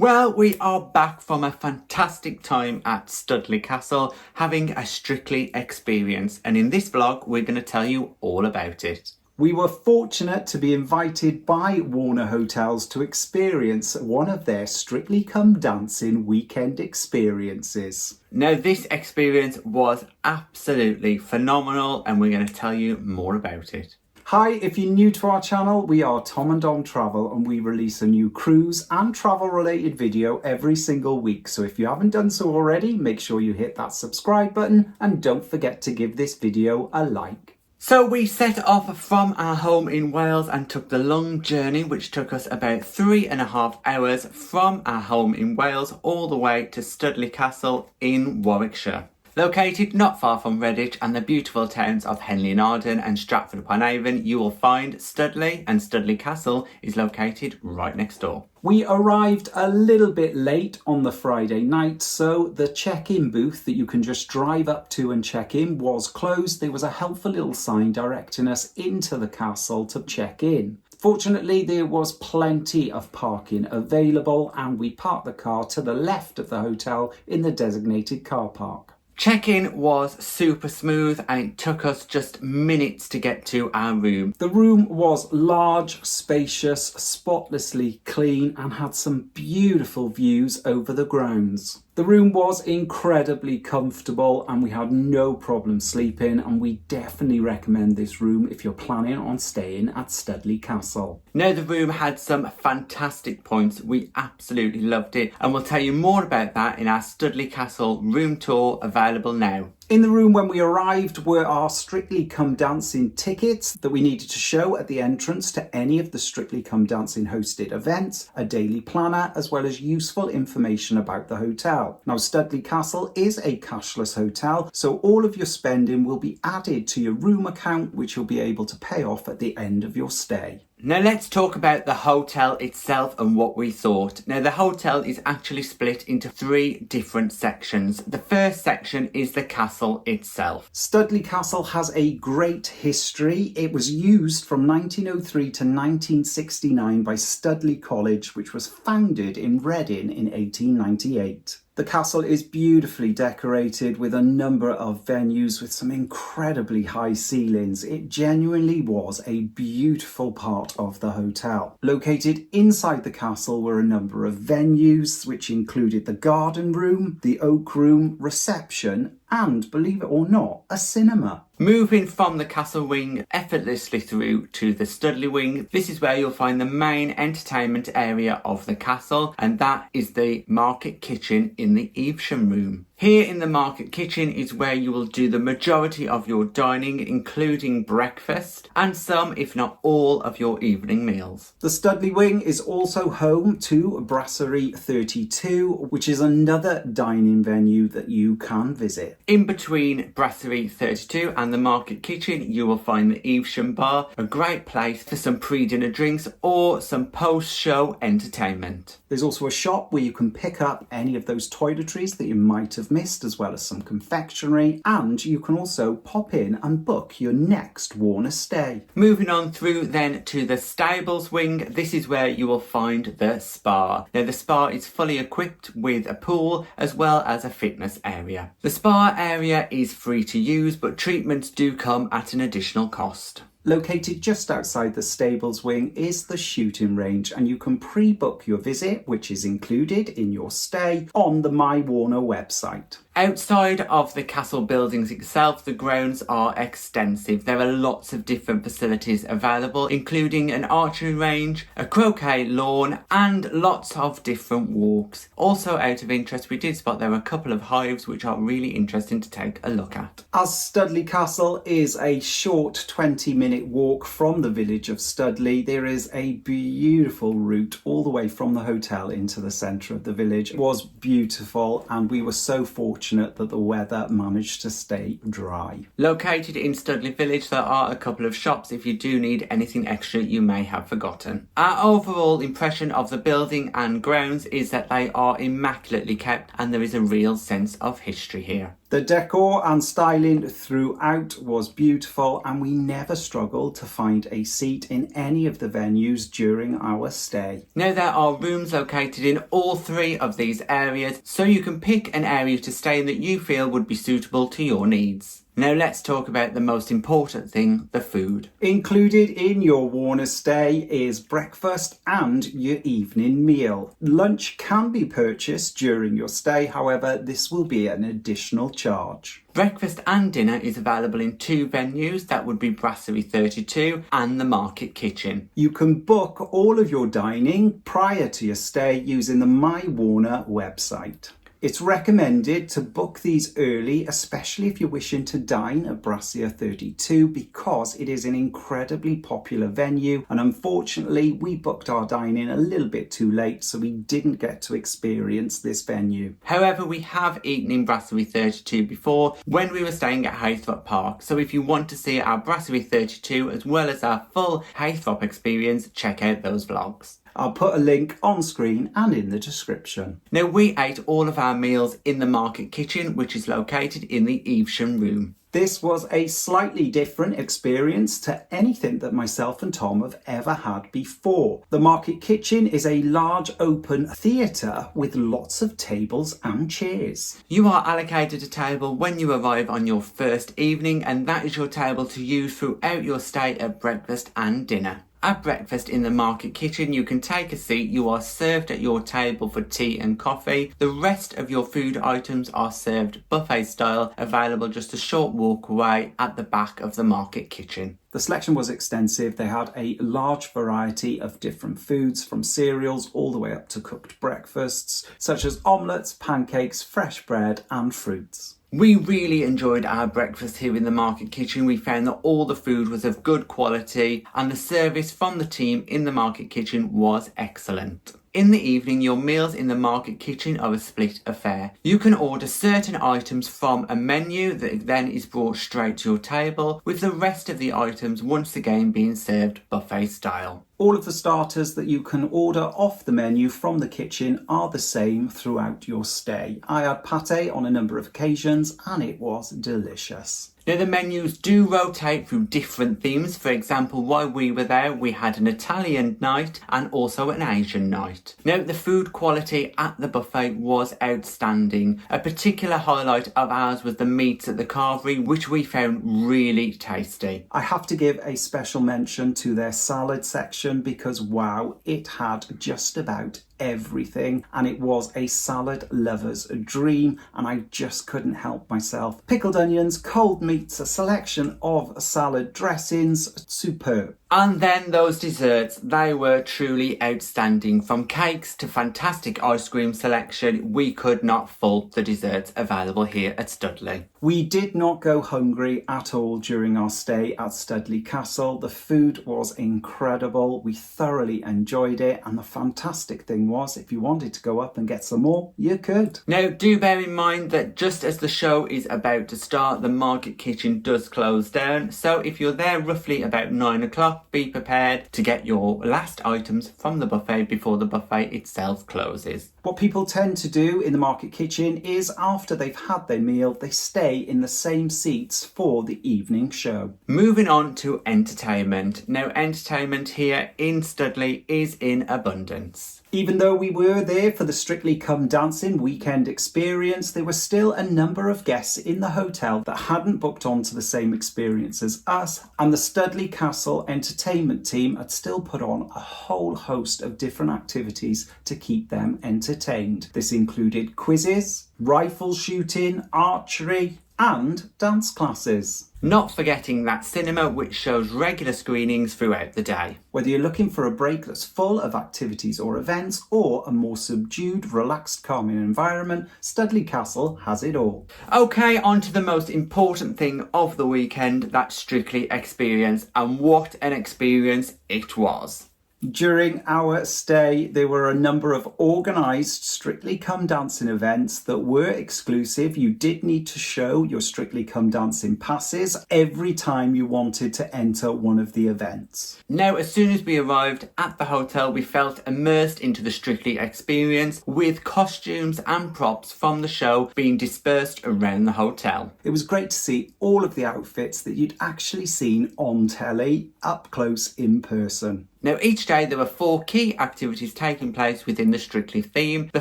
Well, we are back from a fantastic time at Studley Castle, having a Strictly experience, and in this vlog we're going to tell you all about it. We were fortunate to be invited by Warner Hotels to experience one of their Strictly Come Dancing weekend experiences. Now, this experience was absolutely phenomenal and we're going to tell you more about it. Hi, if you're new to our channel, we are Tom and Dom Travel and we release a new cruise and travel related video every single week. So if you haven't done so already, make sure you hit that subscribe button and don't forget to give this video a like. So we set off from our home in Wales and took the long journey, which took us about 3.5 hours from our home in Wales all the way to Studley Castle in Warwickshire. Located not far from Redditch and the beautiful towns of Henley in Arden and Stratford-upon-Avon, you will find Studley, and Studley Castle is located right next door. We arrived a little bit late on the Friday night, so the check-in booth that you can just drive up to and check in was closed. There was a helpful little sign directing us into the castle to check in. Fortunately, there was plenty of parking available and we parked the car to the left of the hotel in the designated car park. Check-in was super smooth and it took us just minutes to get to our room. The room was large, spacious, spotlessly clean and had some beautiful views over the grounds. The room was incredibly comfortable and we had no problem sleeping, and we definitely recommend this room if you're planning on staying at Studley Castle. Now, the room had some fantastic points. We absolutely loved it and we'll tell you more about that in our Studley Castle room tour available now. In the room when we arrived were our Strictly Come Dancing tickets that we needed to show at the entrance to any of the Strictly Come Dancing hosted events, a daily planner, as well as useful information about the hotel. Now, Studley Castle is a cashless hotel, so all of your spending will be added to your room account, which you'll be able to pay off at the end of your stay. Now let's talk about the hotel itself and what we thought. Now, the hotel is actually split into 3 different sections. The first section is the castle itself. Studley Castle has a great history. It was used from 1903 to 1969 by Studley College, which was founded in Reading in 1898. The castle is beautifully decorated with a number of venues with some incredibly high ceilings. It genuinely was a beautiful part of the hotel. Located inside the castle were a number of venues, which included the garden room, the oak room, reception, and, believe it or not, a cinema. Moving from the castle wing effortlessly through to the Studley wing, this is where you'll find the main entertainment area of the castle, and that is the market kitchen in the Evesham room. Here in the market kitchen is where you will do the majority of your dining, including breakfast, and some, if not all, of your evening meals. The Studley wing is also home to Brasserie 32, which is another dining venue that you can visit. In between Brasserie 32 and the market kitchen, you will find the Evesham bar, a great place for some pre-dinner drinks or some post-show entertainment. There's also a shop where you can pick up any of those toiletries that you might have missed, as well as some confectionery, and you can also pop in and book your next Warner stay. Moving on through then to the stables wing, this is where you will find the spa. Now, the spa is fully equipped with a pool as well as a fitness area. The spa area is free to use, but treatments do come at an additional cost. Located just outside the stables wing is the shooting range, and you can pre-book your visit, which is included in your stay, on the My Warner website. Outside of the castle buildings itself, the grounds are extensive. There are lots of different facilities available, including an archery range, a croquet lawn, and lots of different walks. Also, out of interest, we did spot there were a couple of hives which are really interesting to take a look at. As Studley Castle is a short 20-minute walk from the village of Studley, there is a beautiful route all the way from the hotel into the centre of the village. It was beautiful and we were so fortunate that the weather managed to stay dry. Located in Studley Village, there are a couple of shops if you do need anything extra you may have forgotten. Our overall impression of the building and grounds is that they are immaculately kept and there is a real sense of history here. The decor and styling throughout was beautiful, and we never struggled to find a seat in any of the venues during our stay. Now there are rooms located in all three of these areas, so you can pick an area to stay in that you feel would be suitable to your needs. Now let's talk about the most important thing, the food. Included in your Warner stay is breakfast and your evening meal. Lunch can be purchased during your stay, however, this will be an additional charge. Breakfast and dinner is available in two venues, that would be Brasserie 32 and the Market Kitchen. You can book all of your dining prior to your stay using the My Warner website. It's recommended to book these early, especially if you're wishing to dine at Brasserie 32, because it is an incredibly popular venue, and unfortunately we booked our dining a little bit too late, so we didn't get to experience this venue. However, we have eaten in Brasserie 32 before when we were staying at Haythrop Park, so if you want to see our Brasserie 32 as well as our full Haythrop experience, check out those vlogs. I'll put a link on screen and in the description. Now we ate all of our meals in the Market Kitchen, which is located in the Evesham room. This was a slightly different experience to anything that myself and Tom have ever had before. The Market Kitchen is a large open theatre with lots of tables and chairs. You are allocated a table when you arrive on your first evening, and that is your table to use throughout your stay at breakfast and dinner. At breakfast in the Market Kitchen, you can take a seat. You are served at your table for tea and coffee. The rest of your food items are served buffet style, available just a short walk away at the back of the Market Kitchen. The selection was extensive. They had a large variety of different foods, from cereals all the way up to cooked breakfasts, such as omelettes, pancakes, fresh bread and fruits. We really enjoyed our breakfast here in the Market Kitchen. We found that all the food was of good quality and the service from the team in the Market Kitchen was excellent. In the evening, your meals in the Market Kitchen are a split affair. You can order certain items from a menu that then is brought straight to your table, with the rest of the items once again being served buffet style. All of the starters that you can order off the menu from the kitchen are the same throughout your stay. I had pate on a number of occasions and it was delicious. Now the menus do rotate through different themes. For example, while we were there, we had an Italian night and also an Asian night. Now the food quality at the buffet was outstanding. A particular highlight of ours was the meats at the carvery, which we found really tasty. I have to give a special mention to their salad section because wow, it had just about everything, and it was a salad lover's dream, and I just couldn't help myself. Pickled onions, cold meats, a selection of salad dressings, superb. And then those desserts, they were truly outstanding. From cakes to fantastic ice cream selection, we could not fault the desserts available here at Studley. We did not go hungry at all during our stay at Studley Castle. The food was incredible. We thoroughly enjoyed it, and the fantastic thing was, if you wanted to go up and get some more, you could. Now, do bear in mind that just as the show is about to start, the Market Kitchen does close down. So if you're there roughly about 9 o'clock, be prepared to get your last items from the buffet before the buffet itself closes. What people tend to do in the Market Kitchen is, after they've had their meal, they stay in the same seats for the evening show. Moving on to entertainment. Now, entertainment here in Studley is in abundance. Even though we were there for the Strictly Come Dancing weekend experience, there were still a number of guests in the hotel that hadn't booked onto the same experience as us, and the Studley Castle entertainment team had still put on a whole host of different activities to keep them entertained. This included quizzes, rifle shooting, archery, and dance classes. Not forgetting that cinema, which shows regular screenings throughout the day. Whether you're looking for a break that's full of activities or events, or a more subdued, relaxed, calming environment, Studley Castle has it all. Okay, on to the most important thing of the weekend, that Strictly experience, and what an experience it was. During our stay, there were a number of organised Strictly Come Dancing events that were exclusive. You did need to show your Strictly Come Dancing passes every time you wanted to enter one of the events. Now, as soon as we arrived at the hotel, we felt immersed into the Strictly experience, with costumes and props from the show being dispersed around the hotel. It was great to see all of the outfits that you'd actually seen on telly up close in person. Now, each day there were 4 key activities taking place within the Strictly theme. The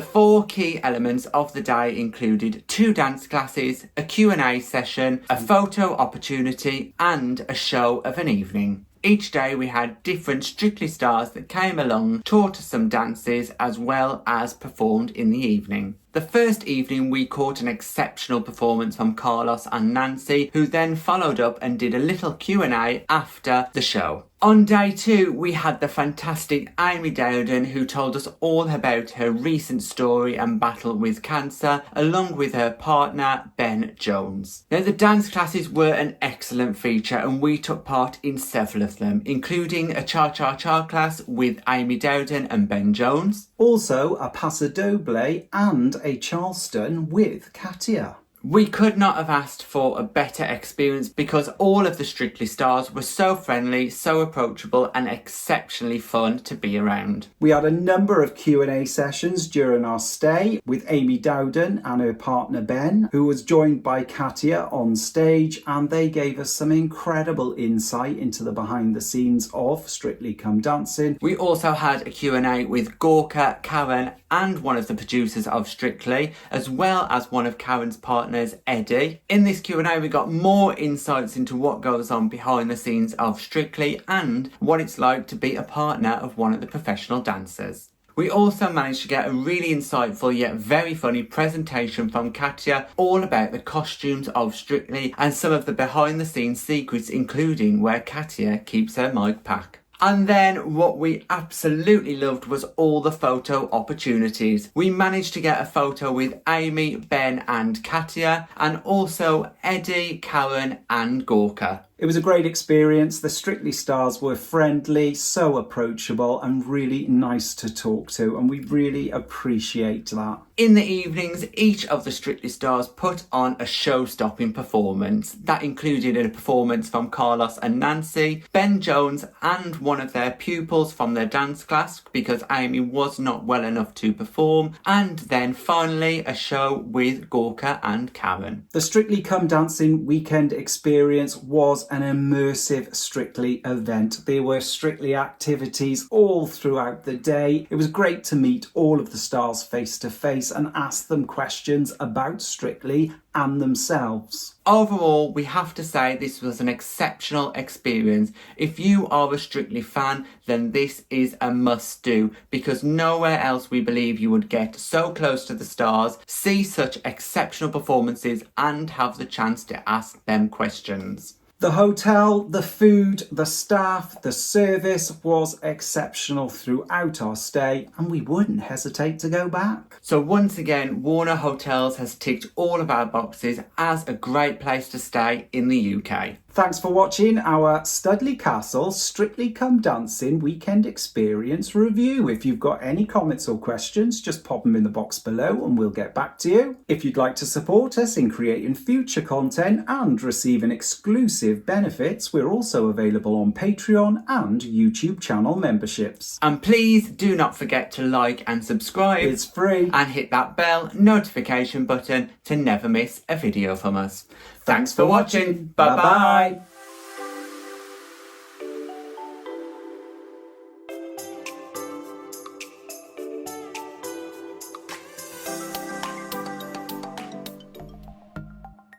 4 key elements of the day included 2 dance classes, a Q&A session, a photo opportunity and a show of an evening. Each day we had different Strictly stars that came along, taught us some dances as well as performed in the evening. The first evening we caught an exceptional performance from Carlos and Nancy, who then followed up and did a little Q&A after the show. On day 2 we had the fantastic Amy Dowden, who told us all about her recent story and battle with cancer, along with her partner Ben Jones. Now, the dance classes were an excellent feature and we took part in several of them, including a cha-cha-cha class with Amy Dowden and Ben Jones. Also a paso doble and a Charleston with Katia. We could not have asked for a better experience because all of the Strictly stars were so friendly, so approachable and exceptionally fun to be around. We had a number of Q&A sessions during our stay with Amy Dowden and her partner Ben, who was joined by Katia on stage, and they gave us some incredible insight into the behind the scenes of Strictly Come Dancing. We also had a Q&A with Gorka, Karen and one of the producers of Strictly, as well as one of Karen's partners, Eddie. In this Q&A we got more insights into what goes on behind the scenes of Strictly and what it's like to be a partner of one of the professional dancers. We also managed to get a really insightful yet very funny presentation from Katia all about the costumes of Strictly and some of the behind the scenes secrets, including where Katia keeps her mic pack. And then what we absolutely loved was all the photo opportunities. We managed to get a photo with Amy, Ben and Katia, and also Eddie, Karen and Gorka. It was a great experience. The Strictly stars were friendly, so approachable and really nice to talk to, and we really appreciate that. In the evenings, each of the Strictly stars put on a show-stopping performance. That included a performance from Carlos and Nancy, Ben Jones and one of their pupils from their dance class because Amy was not well enough to perform, and then finally a show with Gorka and Karen. The Strictly Come Dancing weekend experience was an immersive Strictly event. There were Strictly activities all throughout the day. It was great to meet all of the stars face to face and ask them questions about Strictly and themselves. Overall, we have to say this was an exceptional experience. If you are a Strictly fan, then this is a must do, because nowhere else we believe you would get so close to the stars, see such exceptional performances and have the chance to ask them questions. The hotel, the food, the staff, the service was exceptional throughout our stay, and we wouldn't hesitate to go back. So once again, Warner Hotels has ticked all of our boxes as a great place to stay in the UK. Thanks for watching our Studley Castle Strictly Come Dancing weekend experience review. If you've got any comments or questions, just pop them in the box below and we'll get back to you. If you'd like to support us in creating future content and receiving exclusive benefits, we're also available on Patreon and YouTube channel memberships. And please do not forget to like and subscribe. It's free. And hit that bell notification button to never miss a video from us. Thanks for watching. Bye bye.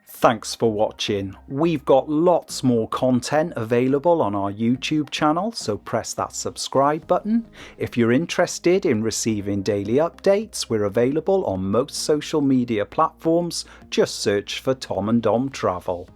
Thanks for watching. We've got lots more content available on our YouTube channel, so press that subscribe button. If you're interested in receiving daily updates, we're available on most social media platforms. Just search for Tom and Dom Travel.